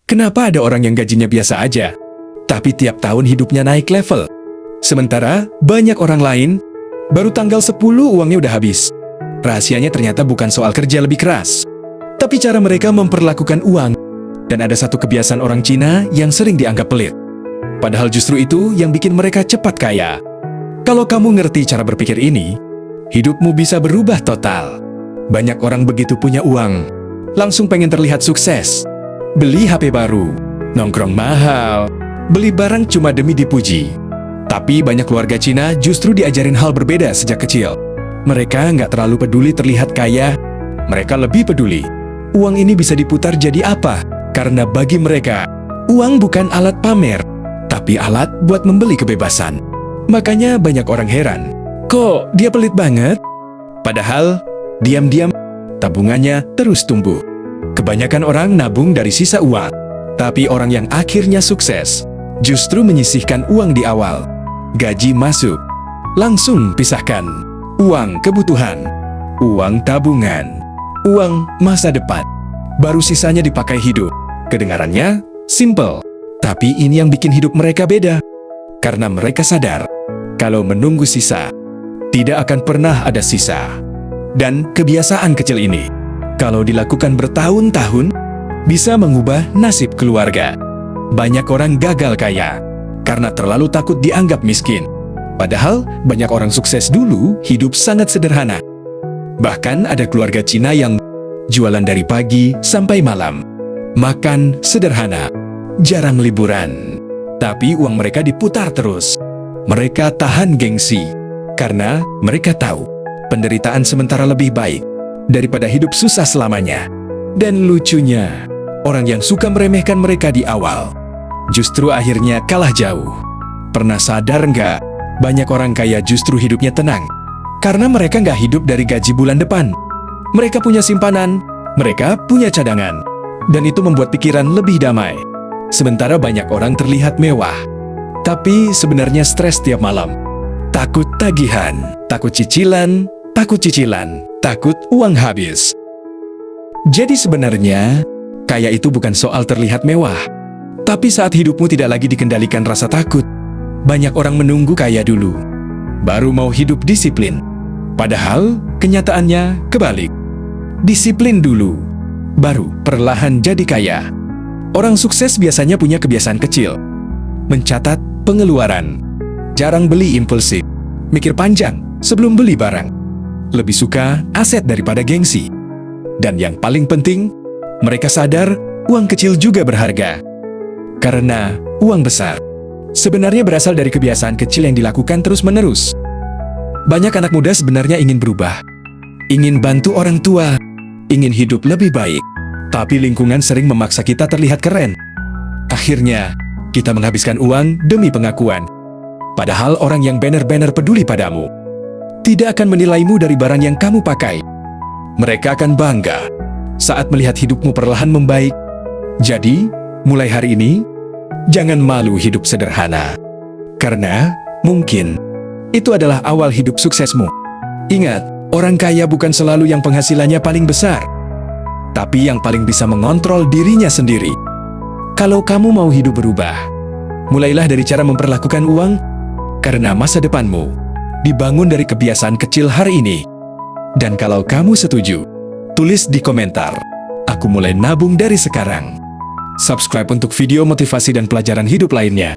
Kenapa ada orang yang gajinya biasa aja, tapi tiap tahun hidupnya naik level? Sementara banyak orang lain, baru tanggal 10 uangnya udah habis. Rahasianya ternyata bukan soal kerja lebih keras, tapi cara mereka memperlakukan uang. Dan ada satu kebiasaan orang Cina yang sering dianggap pelit. Padahal justru itu yang bikin mereka cepat kaya. Kalau kamu ngerti cara berpikir ini, hidupmu bisa berubah total. Banyak orang begitu punya uang, langsung pengen terlihat sukses. Beli HP baru, nongkrong mahal, beli barang cuma demi dipuji. Tapi banyak keluarga Cina justru diajarin hal berbeda sejak kecil. Mereka nggak terlalu peduli terlihat kaya, mereka lebih peduli uang ini bisa diputar jadi apa. Karena bagi mereka, uang bukan alat pamer, tapi alat buat membeli kebebasan. Makanya banyak orang heran, kok dia pelit banget? Padahal, diam-diam, tabungannya terus tumbuh. Kebanyakan orang nabung dari sisa uang, tapi orang yang akhirnya sukses, justru menyisihkan uang di awal. Gaji masuk, langsung pisahkan. Uang kebutuhan, uang tabungan, uang masa depan. Baru sisanya dipakai hidup. Kedengarannya simple, tapi ini yang bikin hidup mereka beda. Karena mereka sadar, kalau menunggu sisa, tidak akan pernah ada sisa. Dan kebiasaan kecil ini, kalau dilakukan bertahun-tahun, bisa mengubah nasib keluarga. Banyak orang gagal kaya, karena terlalu takut dianggap miskin. Padahal, banyak orang sukses dulu hidup sangat sederhana. Bahkan ada keluarga Cina yang jualan dari pagi sampai malam. Makan sederhana, jarang liburan. Tapi uang mereka diputar terus. Mereka tahan gengsi, karena mereka tahu penderitaan sementara lebih baik daripada hidup susah selamanya. Dan lucunya, orang yang suka meremehkan mereka di awal, justru akhirnya kalah jauh. Pernah sadar nggak, banyak orang kaya justru hidupnya tenang, karena mereka nggak hidup dari gaji bulan depan. Mereka punya simpanan, mereka punya cadangan. Dan itu membuat pikiran lebih damai. Sementara banyak orang terlihat mewah, tapi sebenarnya stres tiap malam. Takut tagihan, takut cicilan, takut uang habis. Jadi sebenarnya, kaya itu bukan soal terlihat mewah. Tapi saat hidupmu tidak lagi dikendalikan rasa takut, banyak orang menunggu kaya dulu, baru mau hidup disiplin. Padahal, kenyataannya kebalik. Disiplin dulu, baru perlahan jadi kaya. Orang sukses biasanya punya kebiasaan kecil. Mencatat pengeluaran. Jarang beli impulsif. Mikir panjang sebelum beli barang. Lebih suka aset daripada gengsi. Dan yang paling penting, mereka sadar uang kecil juga berharga. Karena uang besar sebenarnya berasal dari kebiasaan kecil yang dilakukan terus-menerus. Banyak anak muda sebenarnya ingin berubah. Ingin bantu orang tua. Ingin hidup lebih baik, tapi lingkungan sering memaksa kita terlihat keren. Akhirnya, kita menghabiskan uang demi pengakuan. Padahal orang yang benar-benar peduli padamu tidak akan menilaimu dari barang yang kamu pakai. Mereka akan bangga saat melihat hidupmu perlahan membaik. Jadi, mulai hari ini, jangan malu hidup sederhana. Karena, mungkin, itu adalah awal hidup suksesmu. Ingat, orang kaya bukan selalu yang penghasilannya paling besar, tapi yang paling bisa mengontrol dirinya sendiri. Kalau kamu mau hidup berubah, mulailah dari cara memperlakukan uang, karena masa depanmu dibangun dari kebiasaan kecil hari ini. Dan kalau kamu setuju, tulis di komentar, aku mulai nabung dari sekarang. Subscribe untuk video motivasi dan pelajaran hidup lainnya.